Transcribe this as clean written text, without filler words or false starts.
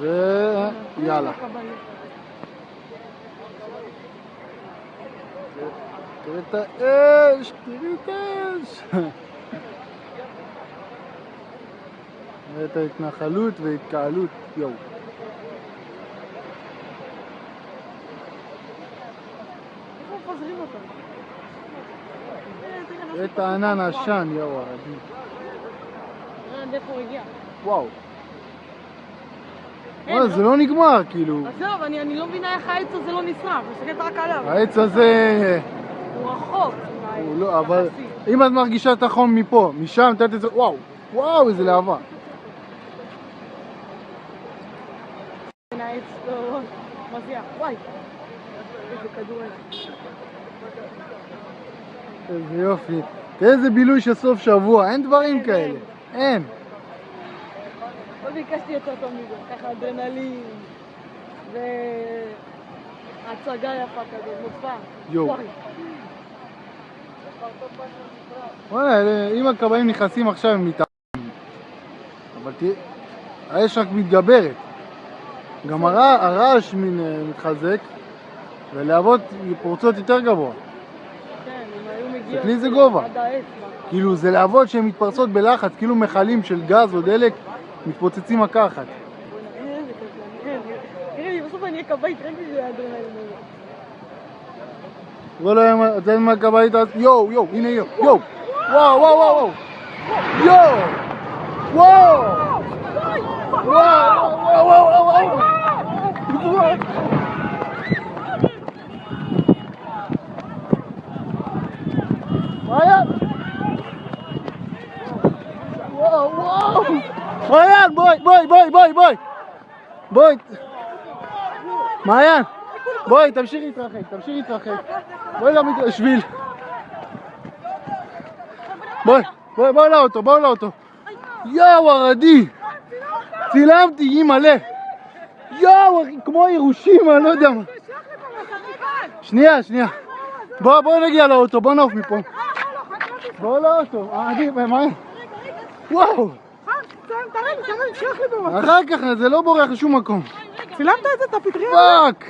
ויאללה. תראי את האש, תראי את האש. תראי את ההתנחלות והתקהלות, יואו. איפה מפזרים אותם? תראי את הענן העשן, יואו, הרדי. איפה הוא הגיע? וואו. וואו, זה לא נגמר, כאילו. עזוב, אני לא מבינה איך העץ הזה לא נשרף, מסתכלת רק עליו. העץ הזה... הוא רחוק. הוא לא, אבל אם את מרגישה את החום מפה, משם, תת את זה, וואו, וואו, איזה להבה. העץ לא מזיע, וואי. איזה כדור עץ. איזה יופי. תראה איזה בילוי של סוף שבוע, אין דברים כאלה. אין. לא ביקשתי יותר טוב מזה, ככה אדרנלין והצגה יפה כזאת, מופע. יואו. וואלה, אם הכבאים נכנסים עכשיו הם מתארים. אבל תראה, האש רק מתגברת. גם הרעש מתחזק, ולהבות פורצות יותר גבוה. כן, אם היו מגיעות... תקלי איזה גובה. עד העץ. כאילו זה להבות שהן מתפרצות בלחץ, כאילו מכלים של גז או דלק מתפוצצים מכה אחת. תראי לי, בסוף אני אהיה כבאית, רק בשביל האדרנלין הזה. תראו להם, את יודעת מה הכבאית? יואו, יואו, הנה יואו, יואו! וואו, וואו, וואו! יואו! וואו! וואו, וואו, וואו, וואו! מעיין! וואו, וואו! מעיין, בואי! בואי! מעיין! בואי, תמשיכי להתרחק. בואי לשביל. בואי לאוטו. יואו, הרדי! צילמתי, היא מלא. יואו, כמו ירושימה, לא יודע מה. שנייה. בואו נגיע לאוטו, בואו נעוף מפה. בואו לאוטו, מעיין. וואו! תראה לי, שלח לי בוואטסאפ. אחר כך, זה לא בורח לשום מקום. צילמת את זה, את הפטריה? פאק!